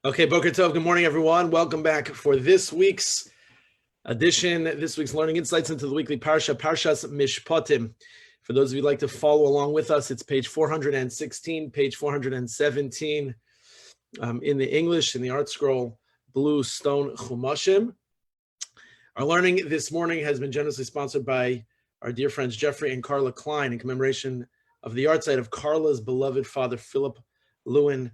Okay, Boker Tov, good morning, everyone. Welcome back for this week's edition, this week's Learning Insights into the weekly Parsha, Parshas Mishpatim. For those of you who'd like to follow along with us, it's page 416, page 417 in the English, in the Art Scroll, Blue Stone Chumashim. Our learning this morning has been generously sponsored by our dear friends Jeffrey and Carla Klein in commemoration of the art site of Carla's beloved father, Philip Lewin.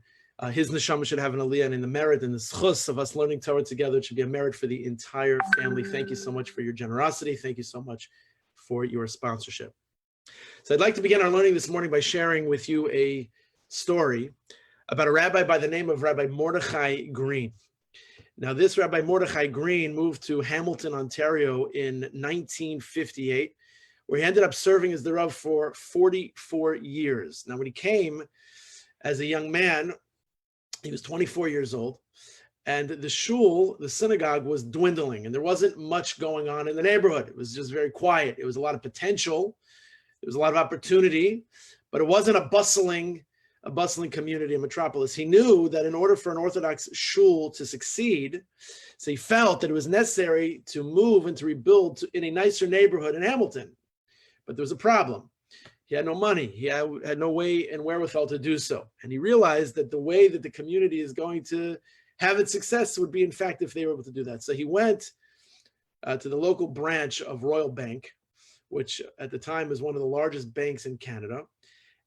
His neshama should have an aliyah, and in the merit and the schus of us learning Torah together, it should be a merit for the entire family. Thank you so much for your generosity. Thank you so much for your sponsorship. So I'd like to begin our learning this morning by sharing with you a story about a rabbi by the name of Rabbi Mordechai Green. Now, this Rabbi Mordechai Green moved to Hamilton, Ontario in 1958, where he ended up serving as the Rav for 44 years. Now, when he came as a young man, he was 24 years old, and the shul, the synagogue, was dwindling, and there wasn't much going on in the neighborhood. It was just very quiet. It was a lot of potential. There was a lot of opportunity, but it wasn't a bustling community, a metropolis. He knew that in order for an Orthodox shul to succeed, so he felt that it was necessary to move and to rebuild in a nicer neighborhood in Hamilton. But there was a problem. He had no money. He had no way and wherewithal to do so. And he realized that the way that the community is going to have its success would be, in fact, if they were able to do that. So he went to the local branch of Royal Bank, which at the time was one of the largest banks in Canada.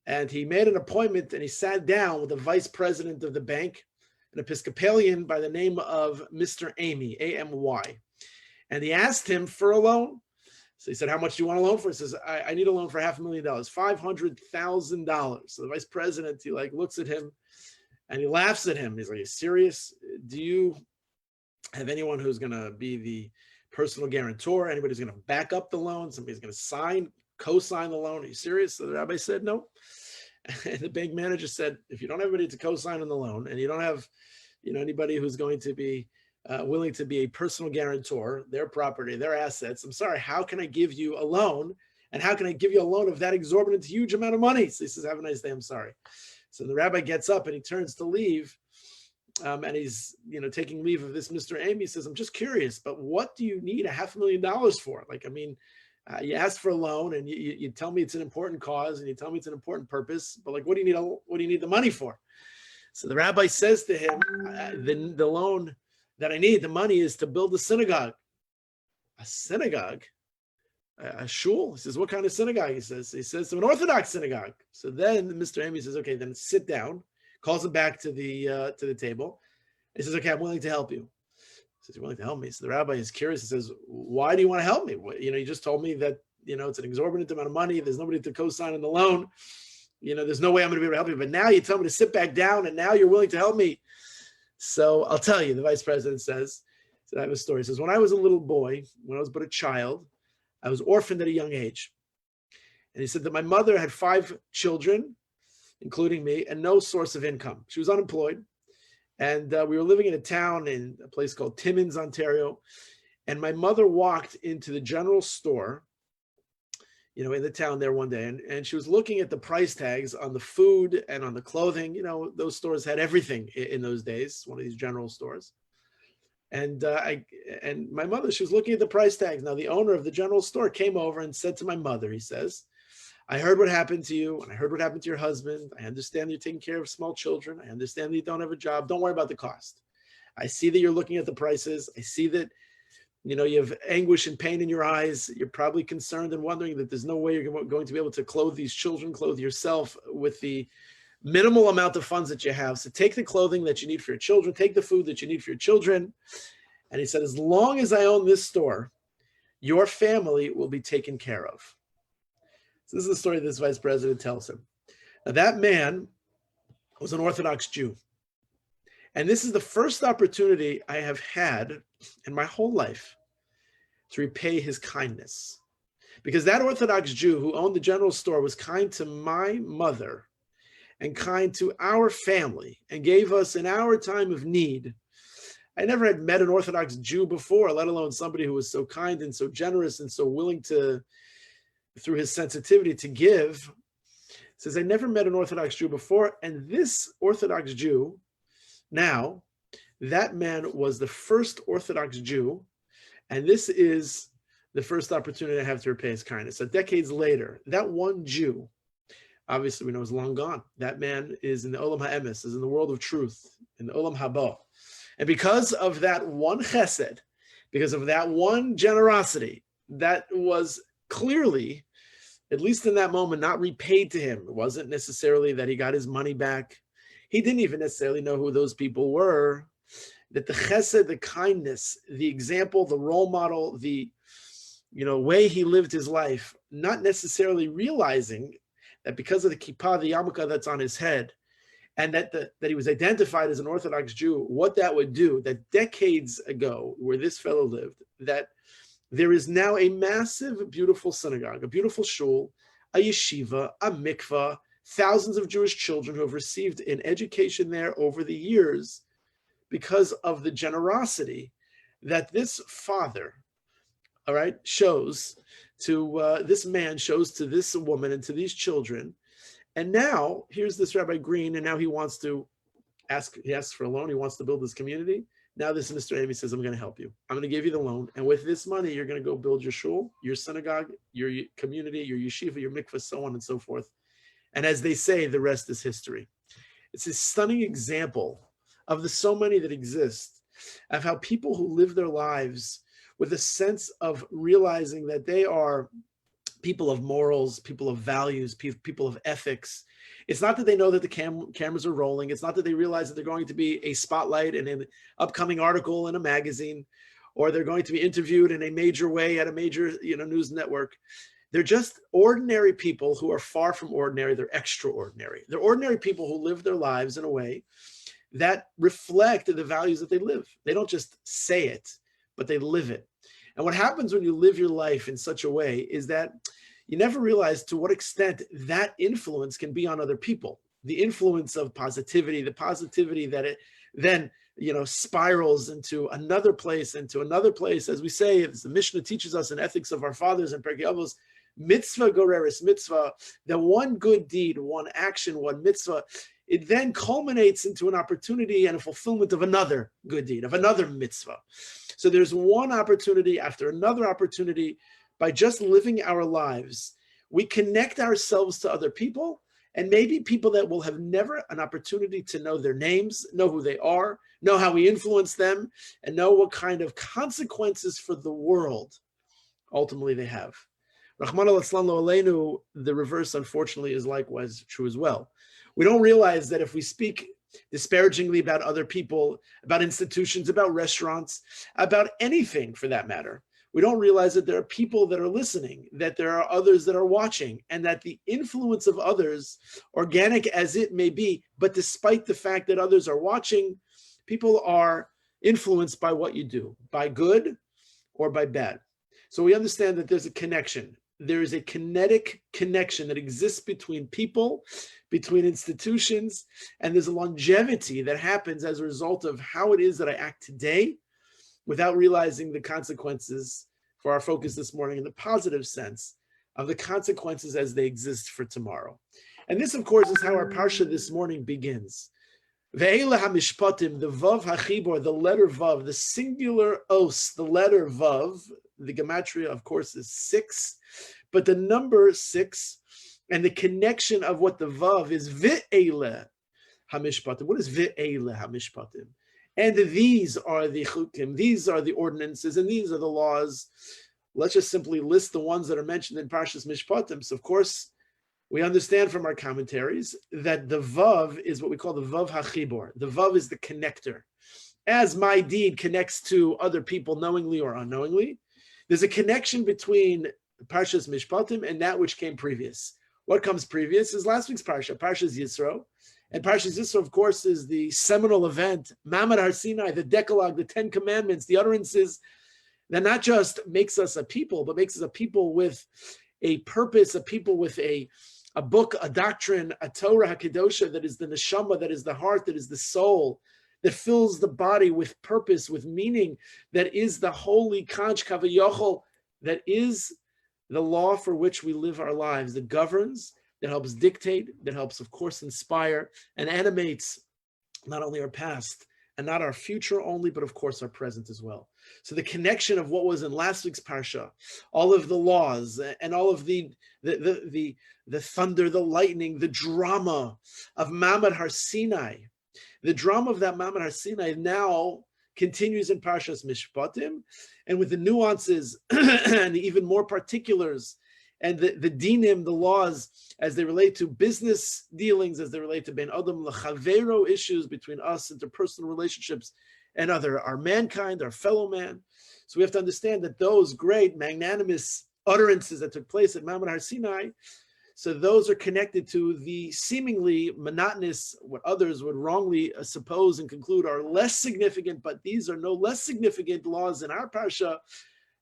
And he made an appointment and he sat down with the vice president of the bank, an Episcopalian by the name of Mr. Amy, A-M-Y. And he asked him for a loan. So he said, how much do you want a loan for? He says, I need a loan for $500,000, $500,000. So the vice president, he looks at him and he laughs at him. He's like, are you serious? Do you have anyone who's going to be the personal guarantor? Anybody who's going to back up the loan? Somebody's going to co-sign the loan? Are you serious? So the rabbi said, no. And the bank manager said, if you don't have anybody to co-sign on the loan and you don't have, anybody who's going to be willing to be a personal guarantor, their property, their assets, I'm sorry, how can I give you a loan? And how can I give you a loan of that exorbitant, huge amount of money? So he says, have a nice day, I'm sorry. So the rabbi gets up and he turns to leave. And he's, taking leave of this Mr. Amy. He says, I'm just curious, but what do you need $500,000 for? You ask for a loan and you tell me it's an important cause and you tell me it's an important purpose, but what do you need the money for? So the rabbi says to him, the loan that I need, the money is to build a synagogue. A synagogue? A shul? He says, what kind of synagogue? He says, an Orthodox synagogue. So then Mr. Amy says, okay, then sit down, calls him back to the table. He says, okay, I'm willing to help you. He says, you're willing to help me? So the rabbi is curious. He says, why do you want to help me? You just told me that, it's an exorbitant amount of money. There's nobody to co-sign on the loan. There's no way I'm going to be able to help you. But now you tell me to sit back down and now you're willing to help me. So I'll tell you, the vice president says, so I have a story. He says, when I was a little boy, when I was but a child, I was orphaned at a young age. And he said that my mother had 5 children, including me, and no source of income. She was unemployed. And we were living in a town in a place called Timmins, Ontario. And my mother walked into the general store, in the town there one day. And she was looking at the price tags on the food and on the clothing. Those stores had everything in those days, one of these general stores. And my mother, she was looking at the price tags. Now, the owner of the general store came over and said to my mother, he says, I heard what happened to you, and I heard what happened to your husband. I understand you're taking care of small children. I understand that you don't have a job. Don't worry about the cost. I see that you're looking at the prices. I see that, you have anguish and pain in your eyes. You're probably concerned and wondering that there's no way you're going to be able to clothe these children, clothe yourself with the minimal amount of funds that you have. So take the clothing that you need for your children, take the food that you need for your children. And he said, as long as I own this store, your family will be taken care of. So this is the story this vice president tells him. Now, that man was an Orthodox Jew. And this is the first opportunity I have had in my whole life to repay his kindness. Because that Orthodox Jew who owned the general store was kind to my mother and kind to our family and gave us in our time of need. I never had met an Orthodox Jew before, let alone somebody who was so kind and so generous and so willing to, through his sensitivity, to give. Says, I never met an Orthodox Jew before, and this Orthodox Jew now That man was the first Orthodox Jew, and this is the first opportunity I have to repay his kindness. So decades later, that one Jew, obviously we know is long gone. That man is in the Olam HaEmes, is in the world of truth, in the Olam Haba. And because of that one chesed, because of that one generosity, that was clearly, at least in that moment, not repaid to him. It wasn't necessarily that he got his money back. He didn't even necessarily know who those people were. That the chesed, the kindness, the example, the role model, the way he lived his life, not necessarily realizing that because of the kippah, the yarmulke that's on his head, and that he was identified as an Orthodox Jew, what that would do, that decades ago, where this fellow lived, that there is now a massive, beautiful synagogue, a beautiful shul, a yeshiva, a mikvah, thousands of Jewish children who have received an education there over the years because of the generosity that this father, all right, shows to this man, shows to this woman and to these children. And now here's this Rabbi Green, and now he wants to he asks for a loan. He wants to build this community. Now this Mr. Amy says, I'm going to help you. I'm going to give you the loan. And with this money, you're going to go build your shul, your synagogue, your community, your yeshiva, your mikvah, so on and so forth. And as they say, the rest is history. It's a stunning example of the so many that exist, of how people who live their lives with a sense of realizing that they are people of morals, people of values, people of ethics. It's not that they know that the cameras are rolling. It's not that they realize that they're going to be a spotlight in an upcoming article in a magazine, or they're going to be interviewed in a major way at a major news network. They're just ordinary people who are far from ordinary. They're extraordinary. They're ordinary people who live their lives in a way that reflect the values that they live. They don't just say it, but they live it. And what happens when you live your life in such a way is that you never realize to what extent that influence can be on other people. The influence of positivity, the positivity that it then spirals into another place, as we say, as the Mishnah teaches us in Ethics of Our Fathers and Perkei Avos, mitzvah goreris mitzvah, that one good deed, one action, one mitzvah, it then culminates into an opportunity and a fulfillment of another good deed, of another mitzvah. So there's one opportunity after another opportunity. By just living our lives, we connect ourselves to other people, and maybe people that will have never an opportunity to know their names, know who they are, know how we influence them, and know what kind of consequences for the world ultimately they have. Rahman al-Aslan lo aleinu, the reverse, unfortunately, is likewise true as well. We don't realize that if we speak disparagingly about other people, about institutions, about restaurants, about anything for that matter, we don't realize that there are people that are listening, that there are others that are watching, and that the influence of others, organic as it may be, but despite the fact that others are watching, people are influenced by what you do, by good or by bad. So we understand that there's a connection. There is a kinetic connection that exists between people, between institutions, and there's a longevity that happens as a result of how it is that I act today, without realizing the consequences, for our focus this morning in the positive sense, of the consequences as they exist for tomorrow. And this, of course, is how our Parsha this morning begins. Ve'ela ha-mishpatim, the vav ha-chibor, the letter vav, the singular os, the letter vav, the gematria, of course, is 6, but the number 6 and the connection of what the vav is, ve'ela ha-mishpatim. What is ve'ela ha-mishpatim? And these are the chukim, these are the ordinances, and these are the laws. Let's just simply list the ones that are mentioned in Parshas Mishpatim. So, of course, we understand from our commentaries that the vav is what we call the vav hachibor. The vav is the connector. As my deed connects to other people knowingly or unknowingly, there's a connection between Parshas Mishpatim and that which came previous. What comes previous is last week's Parsha, Parshas Yisro. And Parshas Yisro, of course, is the seminal event, Mamad Har Sinai, the Decalogue, the 10 Commandments, the utterances that not just makes us a people, but makes us a people with a purpose, a people with a book, a doctrine, a Torah HaKedosha that is the neshama, that is the heart, that is the soul, that fills the body with purpose, with meaning, that is the holy Kanch Kavayochel, that is the law for which we live our lives, that governs, that helps dictate, that helps, of course, inspire and animates not only our past and not our future only, but of course our present as well. So the connection of what was in last week's Parsha, all of the laws and all of the thunder, the lightning, the drama of Mamad Har Sinai, the drama of that Mamad Har Sinai now continues in Parshas Mishpatim, and with the nuances and the even more particulars and the dinim, the laws, as they relate to business dealings, as they relate to ben adam l'chavero issues between us, interpersonal relationships, and our mankind, our fellow man. So we have to understand that those great magnanimous utterances that took place at Mamad Har Sinai, so those are connected to the seemingly monotonous, what others would wrongly suppose and conclude are less significant, but these are no less significant laws in our Parsha,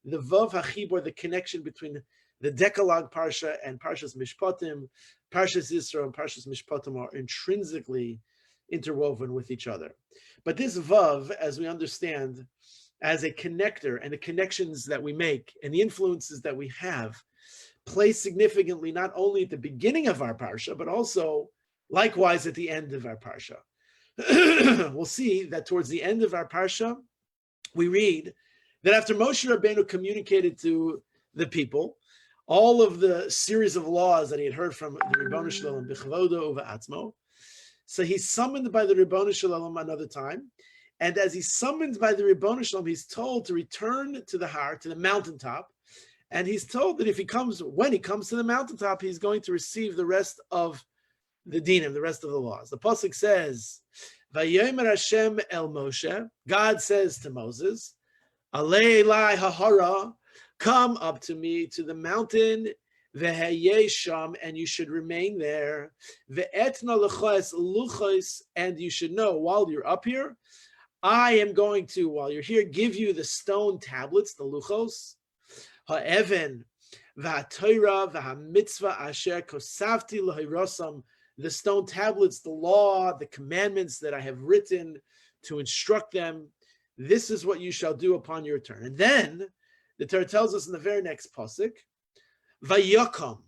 the Vav HaChibor, the connection between the Decalogue Parsha and Parshas Mishpatim, Parshas Yisro and Parshas Mishpatim are intrinsically interwoven with each other. But this Vav, as we understand, as a connector and the connections that we make and the influences that we have, play significantly not only at the beginning of our Parsha, but also likewise at the end of our Parsha. We'll see that towards the end of our Parsha, we read that after Moshe Rabbeinu communicated to the people all of the series of laws that he had heard from the Ribono Shel Olam b'chavodo u'va'atzmo, so he's summoned by the Ribono Shel Olam another time, and as he's summoned by the Ribono Shel Olam, he's told to return to the Har, to the mountaintop, and he's told that when he comes to the mountaintop, he's going to receive the rest of the dinim, the rest of the laws. The pasuk says, "Vayomer Hashem el Moshe." God says to Moses, "Alei Elai hahara." Come up to me to the mountain, v'hayeh sham, and you should remain there. Ve'etna l'chos luchos, and you should know while you're up here, I am going to, while you're here, give you the stone tablets, the luchos, ha'even, v'ha'torah, v'ha'mitzvah asher kosavti l'hayrosam, the stone tablets, the law, the commandments that I have written to instruct them. This is what you shall do upon your return. And then the Torah tells us in the very next pasuk, Vayakom.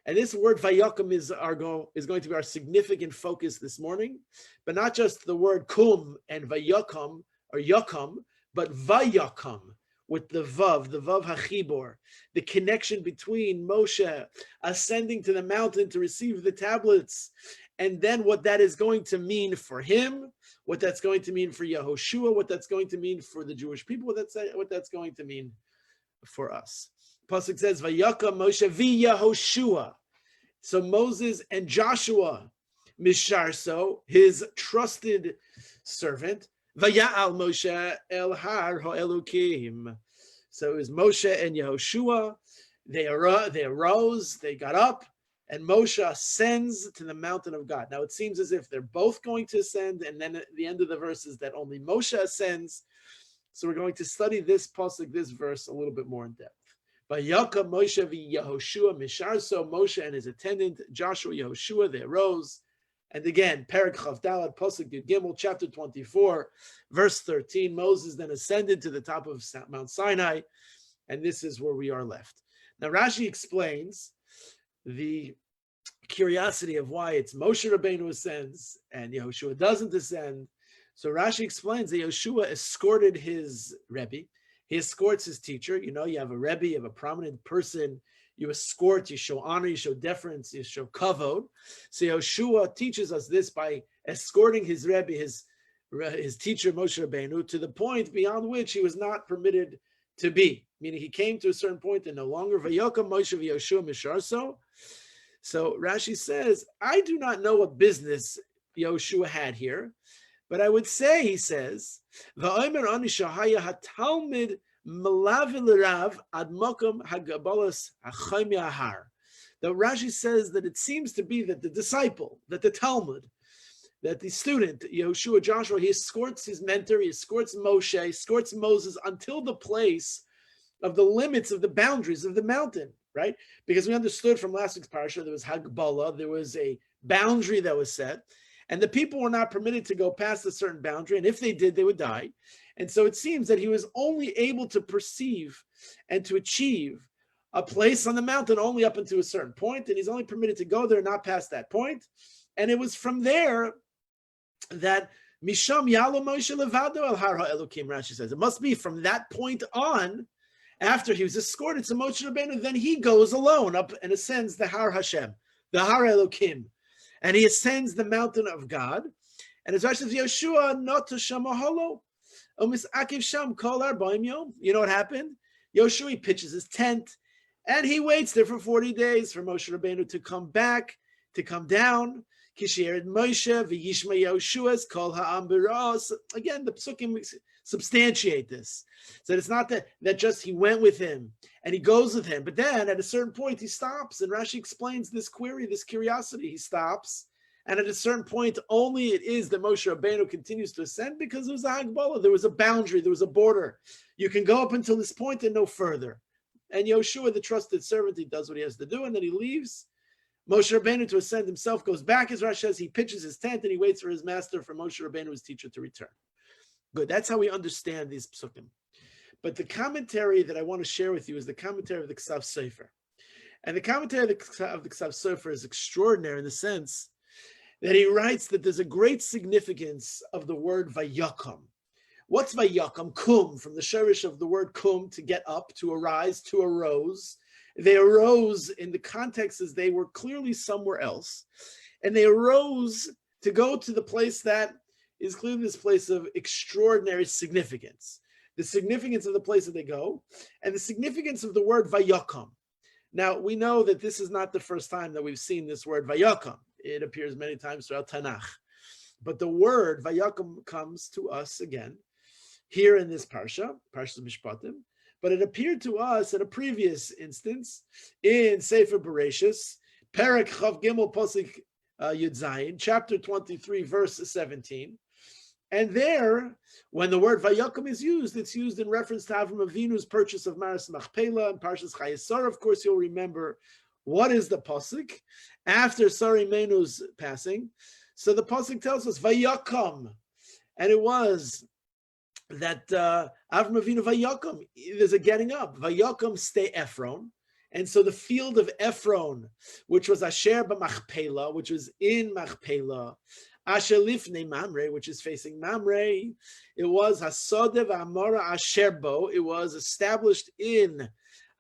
And this word Vayakom is going to be our significant focus this morning, but not just the word kum and Vayakom or Yakom, but Vayakom with the Vav HaChibor, the connection between Moshe ascending to the mountain to receive the tablets, and then what that is going to mean for him, what that's going to mean for Yehoshua, what that's going to mean for the Jewish people, what that's going to mean for us. Pasuk says, "Vayaka Moshe v'Yehoshua." So Moses and Joshua, Misharso, his trusted servant, Vaya'al Moshe el Har ha'Elokim. So it was Moshe and Yehoshua. They arose, they got up, and Moshe ascends to the mountain of God. Now it seems as if they're both going to ascend, and then at the end of the verse is that only Moshe ascends. So we're going to study this pasuk, this verse, a little bit more in depth. Vayaka Moshe v'Yehoshua Misharso, Moshe and his attendant Joshua, Yehoshua, they arose. And again, Perek Chav Dalad, pasuk Yud Gimel, chapter 24, verse 13. Moses then ascended to the top of Mount Sinai, and this is where we are left. Now Rashi explains the curiosity of why it's Moshe Rabbeinu ascends and Yehoshua doesn't ascend. So Rashi explains that Yehoshua escorted his Rebbe. He escorts his teacher. You know, you have a Rebbe, you have a prominent person. You escort, you show honor, you show deference, you show kavod. So Yehoshua teaches us this by escorting his Rebbe, his teacher Moshe Rabbeinu, to the point beyond which he was not permitted to be. Meaning he came to a certain point and no longer Vayaka Moshe v'Yehoshua Misharso. So Rashi says, I do not know what business Yehoshua had here. But I would say, he says, Va'omer ani shahaya hatalmid melavil rav ad mokom hagabalas hachayim yahar. The Rashi says that it seems to be that the disciple, that the Talmud, that the student, Yehoshua, Joshua, he escorts his mentor, he escorts Moshe, he escorts Moses until the place of the limits of the boundaries of the mountain, right? Because we understood from last week's Parsha, there was Hagbala, there was a boundary that was set, and the people were not permitted to go past a certain boundary, and if they did, they would die. And so it seems that he was only able to perceive and to achieve a place on the mountain only up until a certain point, and he's only permitted to go there, not past that point. And it was from there that Misham yalo Moshe levado al har ha'elokim, Rashi says. It must be from that point on, after he was escorted to Moshe Rabbeinu, then he goes alone up and ascends the Har Hashem, the Har Elokim. And he ascends the mountain of God. And as Rashi says, Yoshua not to Shamaholo. Akiv Sham kol arba'im yom. You know what happened? Yoshua, he pitches his tent, and he waits there for 40 days for Moshe Rabbeinu to come back, to come down. Kishired Moshe, v'yishma Yoshua's kol ha'am b'ros. Again, the psukim substantiate this. So it's not that just he went with him and he goes with him, but then at a certain point he stops, and Rashi explains this query, this curiosity. He stops, and at a certain point only it is that Moshe Rabbeinu continues to ascend, because there was a Hagbolah, there was a boundary, there was a border. You can go up until this point and no further. And Yoshua, the trusted servant, he does what he has to do, and then he leaves. Moshe Rabbeinu to ascend himself goes back, as Rashi says, he pitches his tent and he waits for his master, for Moshe Rabbeinu, his teacher, to return. Good, that's how we understand these psukim. But the commentary that I want to share with you is the commentary of the Ksav Sefer. And the commentary of the Ksav Sefer is extraordinary in the sense that he writes that there's a great significance of the word Vayakum. What's Vayakum? Kum, from the shirish of the word kum, to get up, to arise, to arose. They arose in the context as they were clearly somewhere else. And they arose to go to the place that is clearly this place of extraordinary significance. The significance of the place that they go, and the significance of the word Vayakum. Now, we know that this is not the first time that we've seen this word Vayakum. It appears many times throughout Tanakh. But the word Vayakum comes to us again here in this Parsha, Parshas Mishpatim. But it appeared to us at a previous instance in Sefer Bereshis, Perek Chav Gimel Posik Yud Zayin, chapter 23, verse 17. And there, when the word Vayakum is used, it's used in reference to Avram Avinu's purchase of Maras Machpelah and Parshas Chayesar. Of course, you'll remember what is the pasuk after Sari Menu's passing. So the pasuk tells us Vayakum, and it was that Avram Avinu Vayakum, there's a getting up. Vayakum stay Ephron. And so the field of Ephron, which was Asher b'Machpelah, which was in Machpelah, Asher lifnei Mamre, which is facing Mamre, it was Hasodeh v'Amora Asher bo, it was established in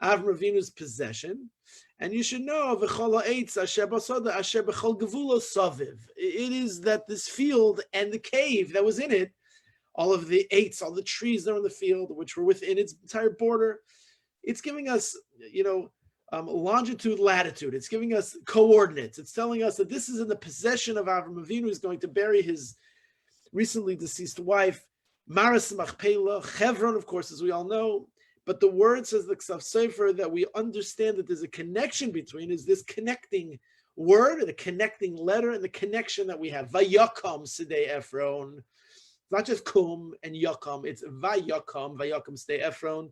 Avram Avinu's possession. And you should know, V'chol ha'etz Asher b'Sodeh Asher b'chol gevulo saviv. It is that this field and the cave that was in it, all of the eights, all the trees that are in the field, which were within its entire border, it's giving us, longitude, latitude. It's giving us coordinates. It's telling us that this is in the possession of Avram Avinu, who's going to bury his recently deceased wife, Maras Machpelah, Chevron, of course, as we all know. But the word says, the Ksav Sefer, that we understand that there's a connection between, is this connecting word, the connecting letter, and the connection that we have. Vayakum Sidei Ephron. It's not just kum and yakum, it's vayakum, vayakum stay Ephron,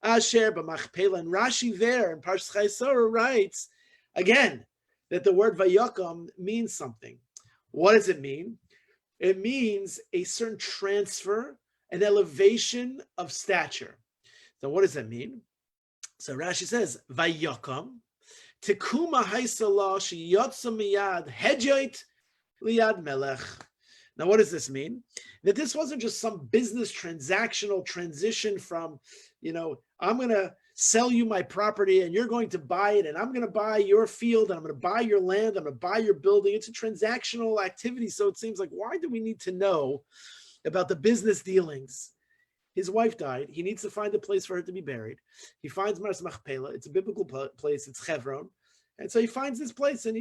Asher b'Machpelah. And Rashi there in Parshas Chayesar writes, again, that the word vayakum means something. What does it mean? It means a certain transfer, an elevation of stature. So what does that mean? So Rashi says, vayakum, tekuma haisala sheyotza miyad hedjait liyad melech. Now, what does this mean? That this wasn't just some business transactional transition from, I'm going to sell you my property and you're going to buy it, and I'm going to buy your field and I'm going to buy your land, I'm going to buy your building. It's a transactional activity. So it seems like, why do we need to know about the business dealings? His wife died. He needs to find a place for her to be buried. He finds Maras Machpelah. It's a biblical place. It's Chevron. And so he finds this place and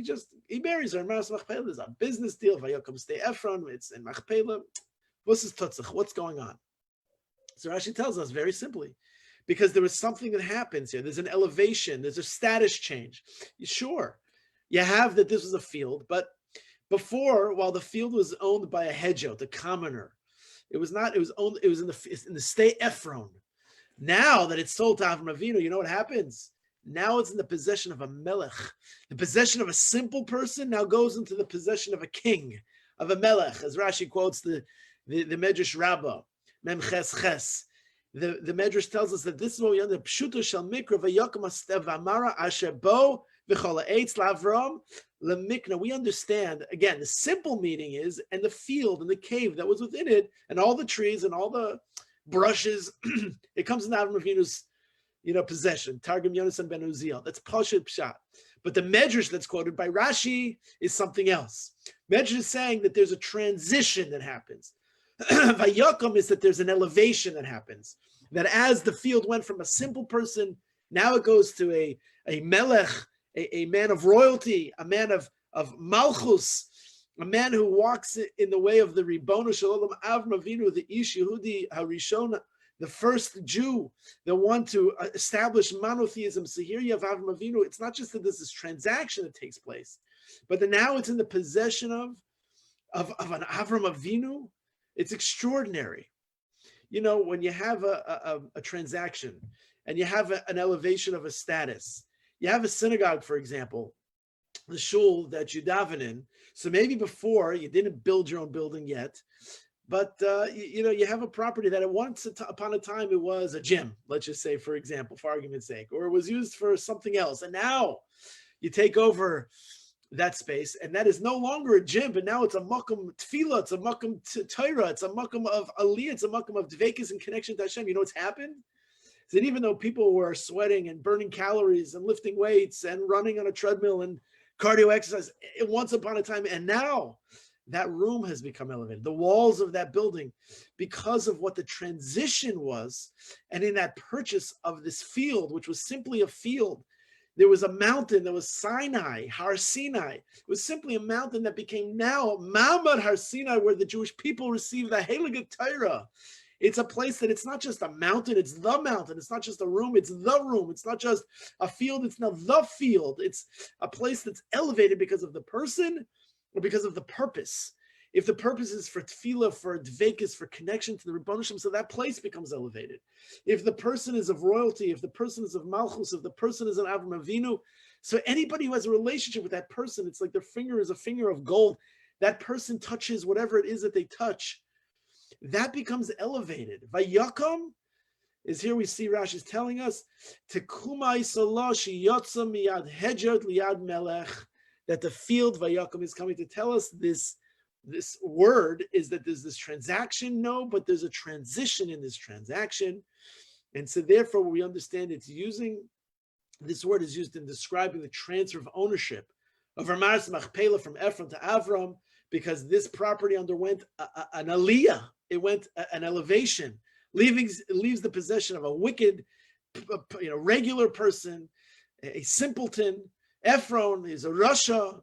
he buries her in Maras Machpelah. There's a business deal. Vayakum stay Ephron. It's in Machpelah. What's going on? So Rashi tells us very simply, because there was something that happens here. There's an elevation. There's a status change. Sure, you have that this was a field, but before, while the field was owned by a hedjot, a commoner, it was not. It was owned. It was in the state Ephron. Now that it's sold to Avram Avinu, you know what happens? Now it's in the possession of a melech. The possession of a simple person now goes into the possession of a king, of a melech, as Rashi quotes the Medrash Rabbah, Mem Ches Ches. The Medrash tells us that this is what we understand. Pshuto shel mikra vayakum astev amara asher bo We understand, again, the simple meaning is, and the field and the cave that was within it, and all the trees and all the brushes, it comes in Avram Avinu's, possession. Targum Yonasan ben Uziel. That's Pashut Pshat. But the Medrash that's quoted by Rashi is something else. Medrash is saying that there's a transition that happens. Vayakom is that there's an elevation that happens. That as the field went from a simple person, now it goes to a melech, a man of royalty, a man of malchus, a man who walks in the way of the Ribono Shalom Avram Avinu, the Ish Yehudi Harishon, the first Jew, the one to establish monotheism. So here you have Avram Avinu. It's not just that there's this transaction that takes place, but that now it's in the possession of an Avram Avinu. It's extraordinary. When you have a transaction and you have an elevation of a status, you have a synagogue, for example, the shul that you daven in. So maybe before you didn't build your own building yet, but you have a property that at once upon a time it was a gym, let's just say, for example, for argument's sake, or it was used for something else. And now you take over that space, and that is no longer a gym, but now it's a makom tefillah, it's a makom Torah, it's a makom of aliyah, it's a makom of dvekas and connection to Hashem. You know what's happened? Is that even though people were sweating and burning calories and lifting weights and running on a treadmill and cardio exercise once upon a time, and now that room has become elevated, the walls of that building, because of what the transition was. And in that purchase of this field, which was simply a field, there was a mountain, there was Sinai, Har Sinai. It was simply a mountain that became now Ma'amad Har Sinai, where the Jewish people received the Heilige Torah. It's a place that it's not just a mountain, it's the mountain. It's not just a room, it's the room. It's not just a field, it's now the field. It's a place that's elevated because of the person or because of the purpose. If the purpose is for tefillah, for dvekas, for connection to the Rebbeinu Shem, so that place becomes elevated. If the person is of royalty, if the person is of malchus, if the person is an Avram Avinu, so anybody who has a relationship with that person, it's like their finger is a finger of gold. That person touches whatever it is that they touch. That becomes elevated. Vayakom is here we see Rashi is telling us, Tekumai Salashi Yotza Miyad Hejert Liad Melech, that the field Vayakom is coming to tell us this word is that there's this transaction, no, but there's a transition in this transaction. And so therefore we understand it's using, this word is used in describing the transfer of ownership of Ramaras Machpelah from Ephron to Avram, because this property underwent an aliyah, it went an elevation, leaves the possession of a wicked, regular person, a simpleton. Ephron is a rasha.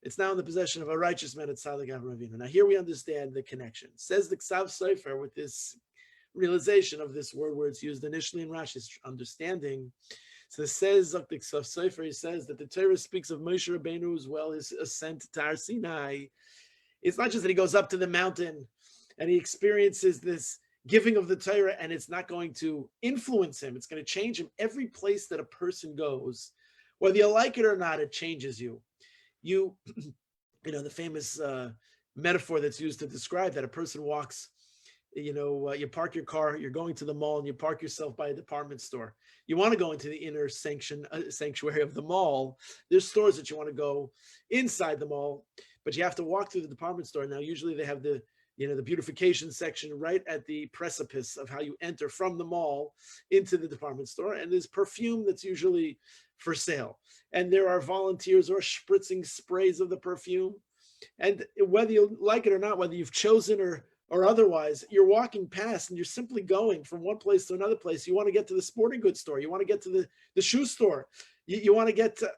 It's now in the possession of a righteous man at Tzaddik Avram Avinu. Now here we understand the connection. Says the Ksav Sofer with this realization of this word where it's used initially in Rashi's understanding. So it says, the Ksav Sofer, he says that the Torah speaks of Moshe Rabbeinu as well, his ascent to Har Sinai. It's not just that he goes up to the mountain and he experiences this giving of the Torah and it's not going to influence him. It's going to change him. Every place that a person goes, whether you like it or not, it changes you. The famous metaphor that's used to describe that a person walks, you park your car, you're going to the mall and you park yourself by a department store. You want to go into the inner sanctuary of the mall. There's stores that you want to go inside the mall, but you have to walk through the department store. Now, usually they have the beautification section right at the precipice of how you enter from the mall into the department store. And there's perfume that's usually for sale. And there are volunteers or spritzing sprays of the perfume. And whether you like it or not, whether you've chosen or otherwise, you're walking past and you're simply going from one place to another place. You want to get to the sporting goods store. You want to get to the shoe store. You want to get to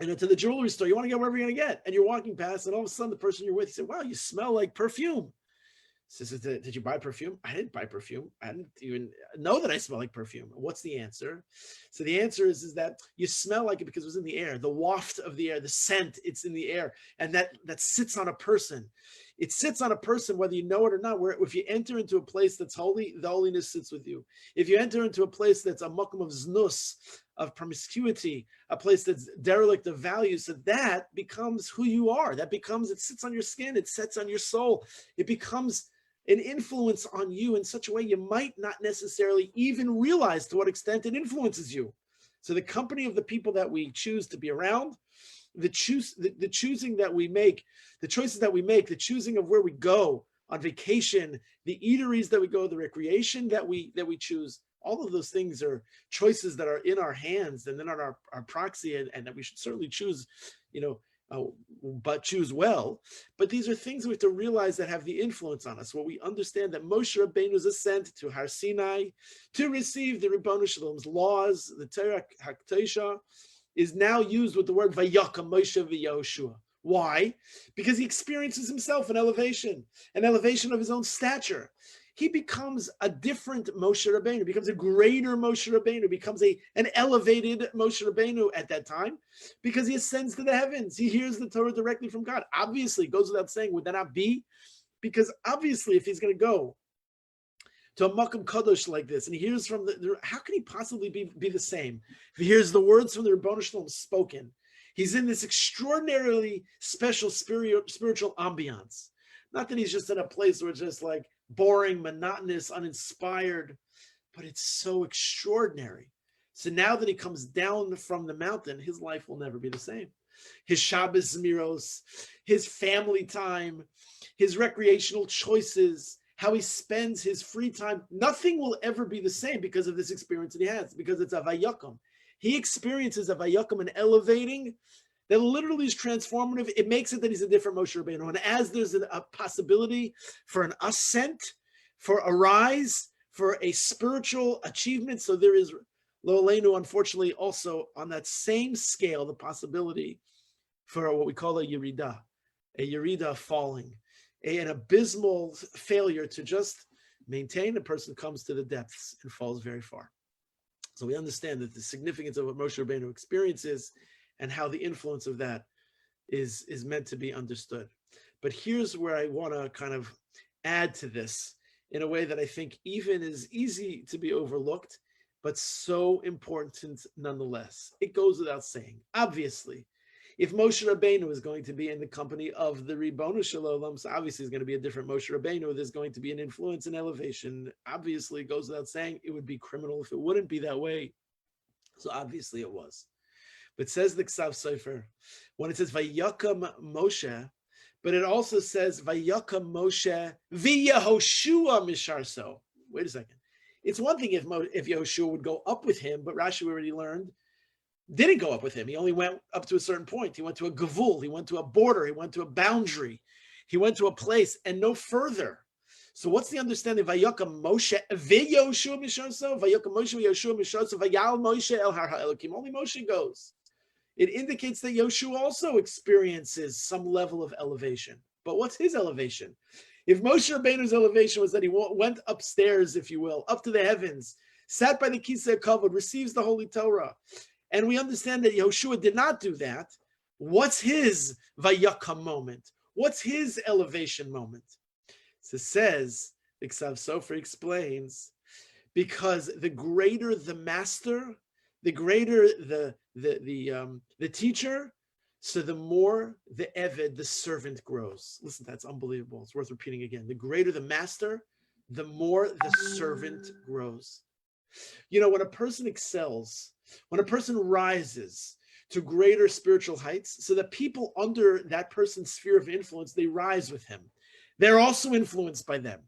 the jewelry store. You want to get wherever you're going to get. And you're walking past and all of a sudden the person you're with, you say, wow, you smell like perfume. Says, did you buy perfume? I didn't buy perfume. I didn't even know that I smell like perfume. What's the answer? So the answer is that you smell like it because it was in the air. The waft of the air, the scent, it's in the air. And that sits on a person. It sits on a person whether you know it or not. Where if you enter into a place that's holy, the holiness sits with you. If you enter into a place that's a makom of znus, of promiscuity, a place that's derelict of values, so that becomes who you are. It sits on your skin, it sits on your soul. It becomes an influence on you in such a way you might not necessarily even realize to what extent it influences you. So the company of the people that we choose to be around, the choosing that we make, the choices that we make, the choosing of where we go on vacation, the eateries that we go, the recreation that we choose, all of those things are choices that are in our hands and then on our proxy, and that we should certainly choose, but choose well. But these are things we have to realize that have the influence on us. Well, we understand that Moshe Rabbeinu's ascent to Har Sinai to receive the Ribbonu Shalom's laws, the Torah HaKadoshah, is now used with the word Vayakam Moshe v'Yehoshua. Why? Because he experiences himself an elevation of his own stature. He becomes a different Moshe Rabbeinu, becomes a greater Moshe Rabbeinu, becomes an elevated Moshe Rabbeinu at that time, because he ascends to the heavens. He hears the Torah directly from God. Obviously, it goes without saying, would that not be? Because obviously, if he's going to go to a Makam Kadosh like this, and he hears from how can he possibly be the same? If he hears the words from the Ribbonu Shalom spoken, he's in this extraordinarily special spiritual ambiance. Not that he's just in a place where it's just like boring, monotonous, uninspired, but it's so extraordinary. So now that he comes down from the mountain, his life will never be the same. His Shabbos Zmiros, his family time, his recreational choices, how he spends his free time, nothing will ever be the same because of this experience that he has, because it's a Vayakum. He experiences a Vayakum, an elevating that literally is transformative. It makes it that he's a different Moshe Rabbeinu. And as there's a possibility for an ascent, for a rise, for a spiritual achievement, so there is, Lo Aleinu, unfortunately, also on that same scale, the possibility for what we call a yerida falling, an abysmal failure to just maintain. A person comes to the depths and falls very far. So we understand that the significance of what Moshe Rabbeinu experiences and how the influence of that is meant to be understood. But here's where I want to kind of add to this in a way that I think even is easy to be overlooked, but so important nonetheless. It goes without saying. Obviously, if Moshe Rabbeinu is going to be in the company of the Ribbonu Shalom, so obviously it's going to be a different Moshe Rabbeinu. There's going to be an influence and elevation. Obviously, it goes without saying. It would be criminal if it wouldn't be that way. So obviously it was. But says the Ksav Sofer, when it says Vayakam Moshe, but it also says Vayakam Moshe v'Yehoshua Misharso. Wait a second. It's one thing if Yehoshua would go up with him, but Rashi already learned didn't go up with him. He only went up to a certain point. He went to a gavul. He went to a border. He went to a boundary. He went to a place and no further. So what's the understanding? Vayakam Moshe v'Yehoshua Misharso. Vayakam Moshe v'Yehoshua Misharso. Vayal Moshe el Har HaElokim. Only Moshe goes. It indicates that Yoshua also experiences some level of elevation. But what's his elevation? If Moshe Rabbeinu's elevation was that he went upstairs, if you will, up to the heavens, sat by the Kisei Kavod, receives the Holy Torah, and we understand that Yoshua did not do that, what's his Vayakam moment? What's his elevation moment? So it says, the Ksav Sofer explains, because the greater the master, the greater the teacher, so the more the Eved, the servant, grows. Listen, that's unbelievable. It's worth repeating again. The greater the master, the more the servant grows. You know, when a person excels, when a person rises to greater spiritual heights, so that people under that person's sphere of influence, they rise with him. They're also influenced by them,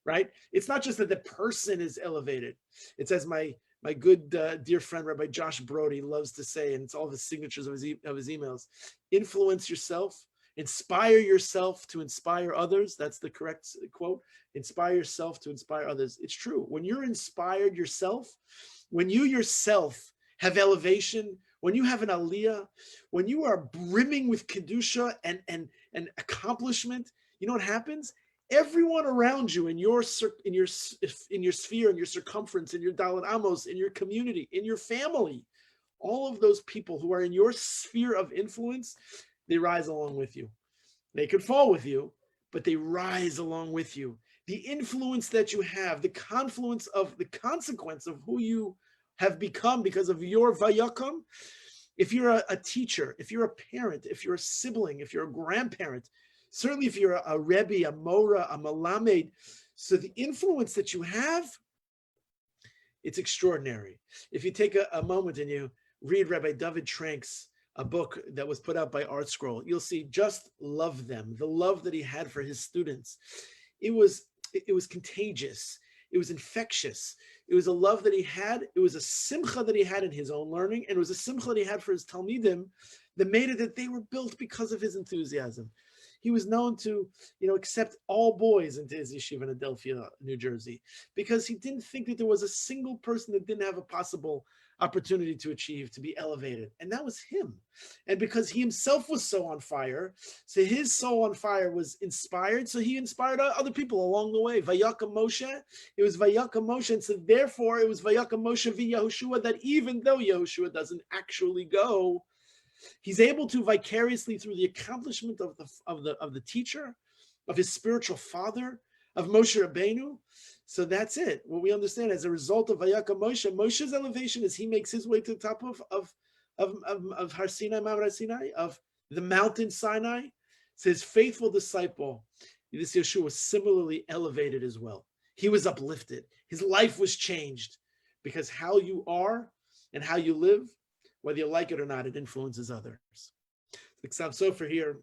right? It's not just that the person is elevated. It's as my good dear friend, Rabbi Josh Brody, loves to say, and it's all the signatures of his emails, influence yourself, inspire yourself to inspire others. That's the correct quote. Inspire yourself to inspire others. It's true. When you're inspired yourself, when you yourself have elevation, when you have an aliyah, when you are brimming with kedusha and accomplishment, you know what happens? Everyone around you in your sphere, in your circumference, in your Dalet Amos, in your community, in your family, all of those people who are in your sphere of influence, they rise along with you. They could fall with you, but they rise along with you. The influence that you have, the confluence of the consequence of who you have become because of your Vayakam. If you're a teacher, if you're a parent, if you're a sibling, if you're a grandparent, certainly if you're a Rebbe, a Mora, a Malamed, so the influence that you have, it's extraordinary. If you take a moment and you read Rabbi David Trank's a book that was put out by Art Scroll. You'll see Just Love Them, the love that he had for his students. It was contagious. It was infectious. It was a love that he had. It was a simcha that he had in his own learning, and it was a simcha that he had for his Talmidim that made it that they were built because of his enthusiasm. He was known to, accept all boys into his yeshiva in Adelphia, New Jersey, because he didn't think that there was a single person that didn't have a possible opportunity to achieve, to be elevated. And that was him. And because he himself was so on fire, so his soul on fire was inspired, so he inspired other people along the way. Vayaka Moshe, it was Vayaka Moshe, and so therefore it was Vayaka Moshe via Yehoshua, that even though Yehoshua doesn't actually go, he's able to vicariously, through the accomplishment of the teacher, of his spiritual father, of Moshe Rabbeinu. So that's it. What we understand as a result of Vayaka Moshe, Moshe's elevation is he makes his way to the top of Har Sinai, Mount Har Sinai, of the mountain Sinai. So his faithful disciple, this Yeshua, was similarly elevated as well. He was uplifted. His life was changed, because how you are and how you live, whether you like it or not, it influences others. The Ksav Sofer here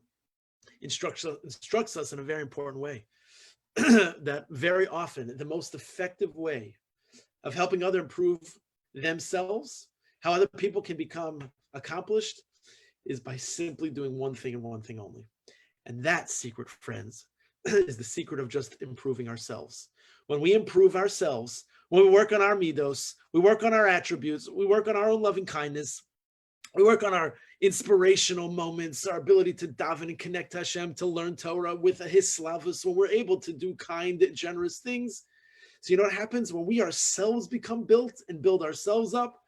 instructs us in a very important way. That very often the most effective way of helping others improve themselves, how other people can become accomplished, is by simply doing one thing and one thing only. And that secret, friends, is the secret of just improving ourselves. When we improve ourselves, when we work on our midos, we work on our attributes, we work on our own loving kindness, we work on our inspirational moments, our ability to daven and connect to Hashem, to learn Torah with a hislavus, when we're able to do kind and generous things. So you know what happens when we ourselves become built and build ourselves up?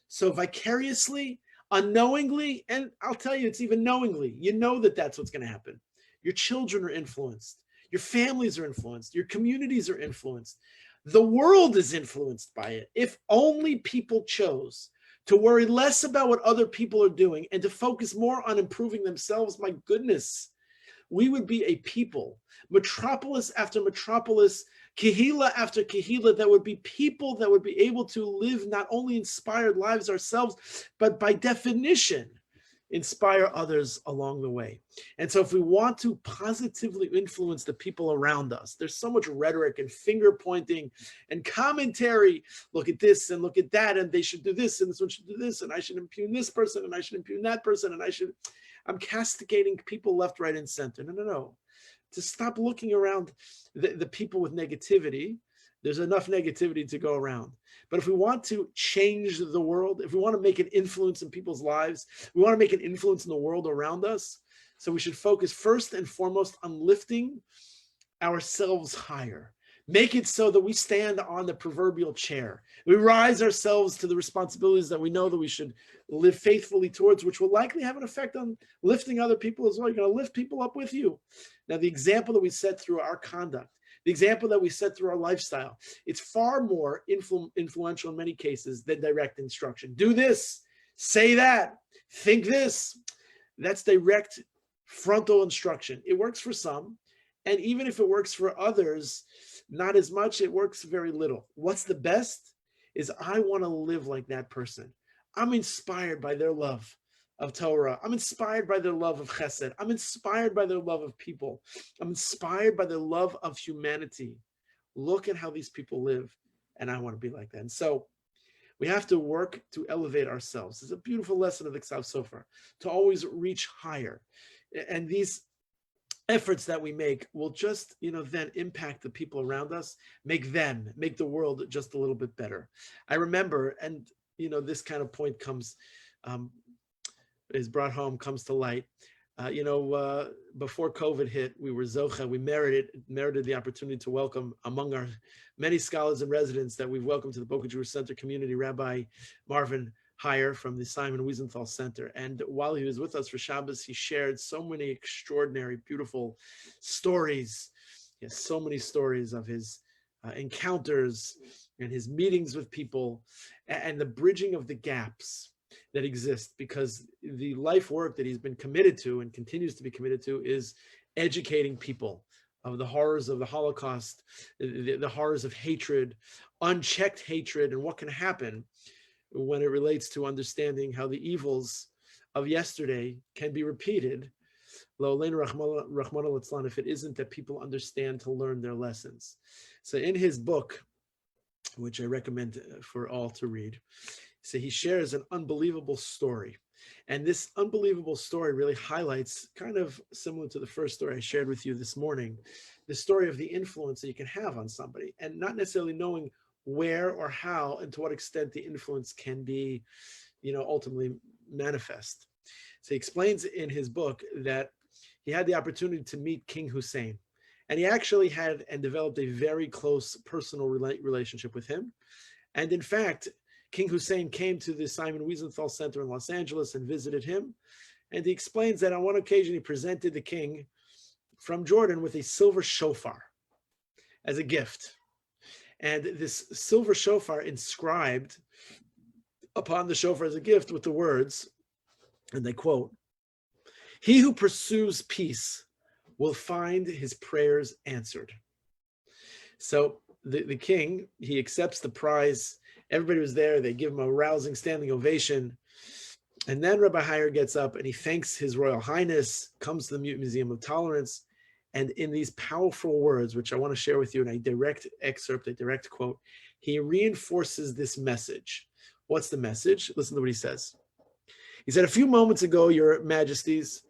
So vicariously, unknowingly, and I'll tell you, it's even knowingly, you know that that's what's going to happen. Your children are influenced. Your families are influenced. Your communities are influenced. The world is influenced by it. If only people chose to worry less about what other people are doing and to focus more on improving themselves, my goodness, we would be a people, metropolis after metropolis, kehila after kehila, that would be people that would be able to live not only inspired lives ourselves, but by definition, inspire others along the way. And so if we want to positively influence the people around us, there's so much rhetoric and finger pointing and commentary. Look at this and look at that, and they should do this, and this one should do this, and I should impugn this person, and I should impugn that person, and I'm castigating people left, right, and center. No. To stop looking around the people with negativity. There's enough negativity to go around. But if we want to change the world, if we want to make an influence in people's lives, we want to make an influence in the world around us, so we should focus first and foremost on lifting ourselves higher. Make it so that we stand on the proverbial chair. We rise ourselves to the responsibilities that we know that we should live faithfully towards, which will likely have an effect on lifting other people as well. You're going to lift people up with you. Now, the example that we set through our conduct, the example that we set through our lifestyle, it's far more influential in many cases than direct instruction. Do this, say that, think this. That's direct frontal instruction. It works for some, and even if it works for others, not as much, it works very little. What's the best is I want to live like that person. I'm inspired by their love of Torah. I'm inspired by their love of chesed. I'm inspired by their love of people. I'm inspired by their love of humanity. Look at how these people live, and I want to be like that. And so we have to work to elevate ourselves. It's a beautiful lesson of the Ksav Sofer, to always reach higher. And these efforts that we make will just, then impact the people around us, make the world just a little bit better. I remember, and, this kind of point comes, is brought home, comes to light. Before COVID hit, we were zocha. We merited the opportunity to welcome, among our many scholars and residents that we've welcomed to the Boca Jewish Center community, Rabbi Marvin Heyer from the Simon Wiesenthal Center. And while he was with us for Shabbos, he shared so many extraordinary, beautiful stories. He has so many stories of his encounters and his meetings with people, and the bridging of the gaps that exist, because the life work that he's been committed to and continues to be committed to is educating people of the horrors of the Holocaust, the horrors of hatred, unchecked hatred, and what can happen when it relates to understanding how the evils of yesterday can be repeated, if it isn't that people understand to learn their lessons. So in his book, which I recommend for all to read, so he shares an unbelievable story. And this unbelievable story really highlights, kind of similar to the first story I shared with you this morning, the story of the influence that you can have on somebody, and not necessarily knowing where or how and to what extent the influence can be, ultimately manifest. So he explains in his book that he had the opportunity to meet King Hussein, and he actually had and developed a very close personal relationship with him. And in fact, King Hussein came to the Simon Wiesenthal Center in Los Angeles and visited him. And he explains that on one occasion, he presented the king from Jordan with a silver shofar as a gift. And this silver shofar inscribed upon the shofar as a gift with the words, and they quote, "He who pursues peace will find his prayers answered." So the king, he accepts the prize. Everybody was there. They give him a rousing standing ovation. And then Rabbi Hayer gets up and he thanks His Royal Highness, comes to the Museum of Tolerance. And in these powerful words, which I want to share with you in a direct excerpt, a direct quote, he reinforces this message. What's the message? Listen to what he says. He said, "A few moments ago, Your Majesties,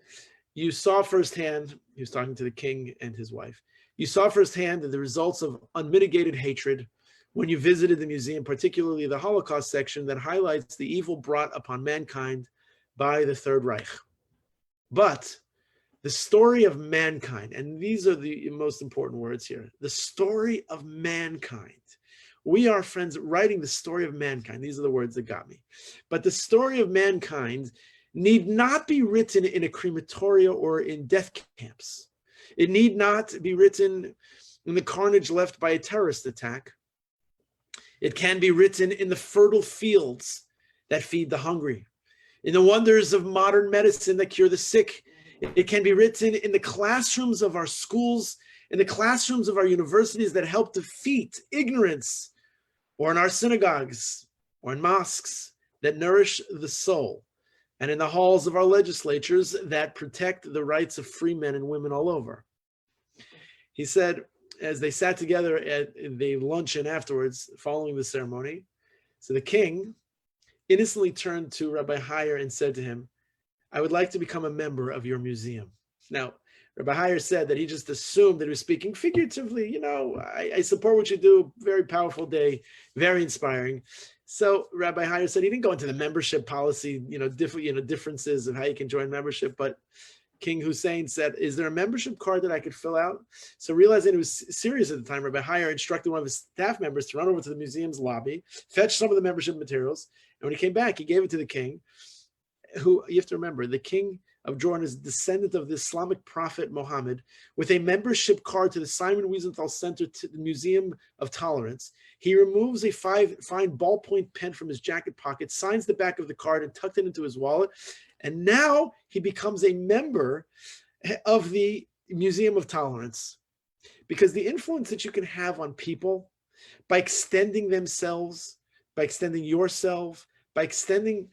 you saw firsthand," he was talking to the king and his wife, "you saw firsthand the results of unmitigated hatred when you visited the museum, particularly the Holocaust section that highlights the evil brought upon mankind by the Third Reich. But the story of mankind," and these are the most important words here, the story of mankind. We are, friends, writing the story of mankind. These are the words that got me. But the story of mankind need not be written in a crematoria or in death camps. It need not be written in the carnage left by a terrorist attack. It can be written in the fertile fields that feed the hungry, in the wonders of modern medicine that cure the sick. It can be written in the classrooms of our schools, in the classrooms of our universities that help defeat ignorance, or in our synagogues, or in mosques that nourish the soul, and in the halls of our legislatures that protect the rights of free men and women all over. He said, as they sat together at the luncheon afterwards, following the ceremony, so the king innocently turned to Rabbi Hayer and said to him, "I would like to become a member of your museum." Now, Rabbi Hayer said that he just assumed that he was speaking figuratively. I support what you do. Very powerful day, very inspiring. So Rabbi Hayer said he didn't go into the membership policy, differences of how you can join membership, but King Hussein said, "Is there a membership card that I could fill out?" So realizing it was serious at the time, Rabbi Hayer instructed one of his staff members to run over to the museum's lobby, fetch some of the membership materials, and when he came back, he gave it to the king, who, you have to remember, the king of Jordan is a descendant of the Islamic prophet Muhammad, with a membership card to the Simon Wiesenthal Center, to the Museum of Tolerance. He removes a fine ballpoint pen from his jacket pocket, signs the back of the card, and tucked it into his wallet. And now he becomes a member of the Museum of Tolerance, because the influence that you can have on people by extending themselves, by extending yourself, by extending,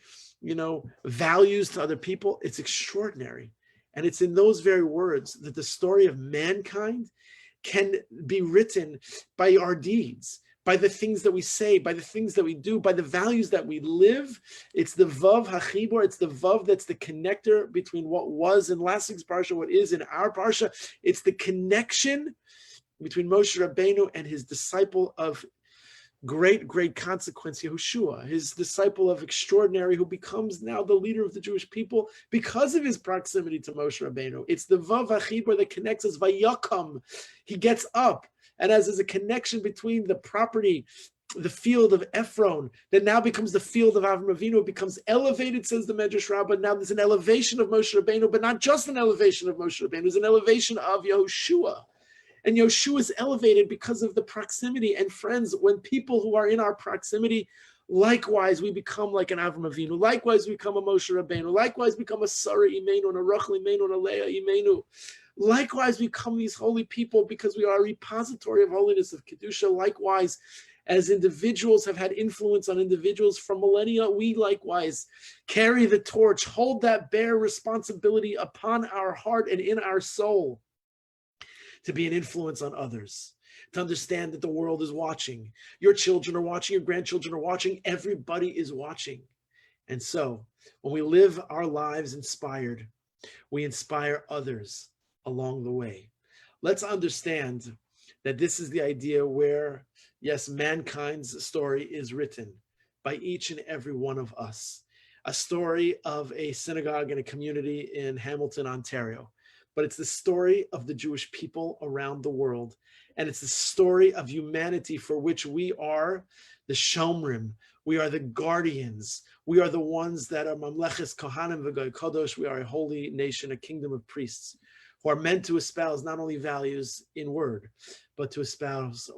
values to other people, it's extraordinary. And it's in those very words that the story of mankind can be written by our deeds, by the things that we say, by the things that we do, by the values that we live. It's the Vav HaChibur, it's the Vav that's the connector between what was in last week's Parsha, what is in our Parsha. It's the connection between Moshe Rabbeinu and his disciple of great consequence, Yehoshua, his disciple of extraordinary, who becomes now the leader of the Jewish people because of his proximity to Moshe Rabbeinu. It's the Vav HaChibur that connects us. Vayakam, he gets up. And as there's a connection between the property, the field of Ephron, that now becomes the field of Avram Avinu, it becomes elevated, says the Medrash Rabbah. Now there's an elevation of Moshe Rabbeinu, but not just an elevation of Moshe Rabbeinu, there's an elevation of Yehoshua. And Yehoshua is elevated because of the proximity. And friends, when people who are in our proximity, likewise, we become like an Avram Avinu. Likewise, we become a Moshe Rabbeinu. Likewise, we become a Sarah Imenu, and a Rachel Imenu, and a Leah Imenu. Likewise, we become these holy people because we are a repository of holiness, of Kedusha. Likewise, As individuals have had influence on individuals for millennia, we likewise carry the torch, hold that bare responsibility upon our heart and in our soul to be an influence on others, to understand that the world is watching. Your children are watching, your grandchildren are watching, everybody is watching. And so when we live our lives inspired, we inspire others along the way. Let's understand that this is the idea where, yes, mankind's story is written by each and every one of us. A story of a synagogue and a community in Hamilton, Ontario. But it's the story of the Jewish people around the world. And it's the story of humanity for which we are the Shomrim. We are the guardians. We are the ones that are Mamleches Kohanim V'Goy Kodosh. We are a holy nation, a kingdom of priests who are meant to espouse not only values in word, but to espouse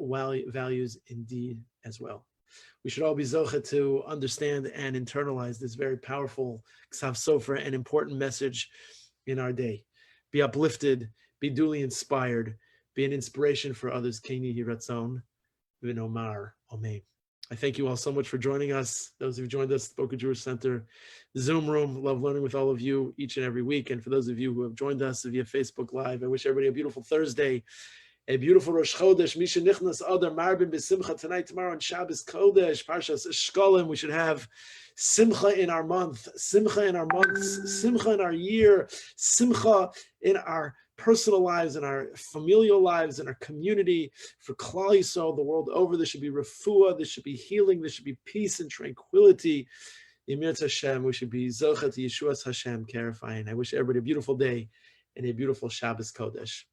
values in deed as well. We should all be zocha to understand and internalize this very powerful Ksav Sofer and important message in our day. Be uplifted, be duly inspired, be an inspiration for others. Keni Hiratzon V'Nomar Amen. I thank you all so much for joining us. Those who joined us at the Boca Jewish Center Zoom room, love learning with all of you each and every week. And for those of you who have joined us via Facebook Live, I wish everybody a beautiful Thursday, a beautiful Rosh Chodesh. Misha Nichnas Adar Marbin B'Simcha tonight, tomorrow on Shabbos Kodesh, Parshas Shkolim. We should have Simcha in our month, Simcha in our months, Simcha in our year, Simcha in our personal lives, in our familial lives, in our community. For Klal Yisrael, the world over, there should be refuah, there should be healing, there should be peace and tranquility. Yemirat Hashem, we should be zocha to Yeshuas Hashem, clarifying. I wish everybody a beautiful day and a beautiful Shabbos Kodesh.